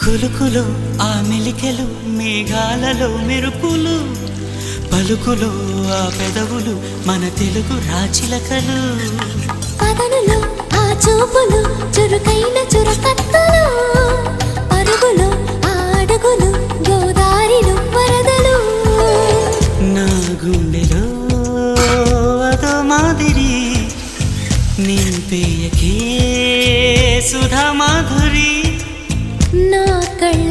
కులుకులో ఆ మెలికెలు మేఘాలలో మెరుపులు పలుకులో ఆ పెదవులు మన తెలుగు రాచిలకలు పదనులో ఆ చూపులు చురుకైన చురకత్తలు పరుగులో ఆ అడుగులు గోదారిలో వరదలు నా గుండెలో అదో మాదిరి నింపేయకే సుధా మాధురి నా కళ్ళ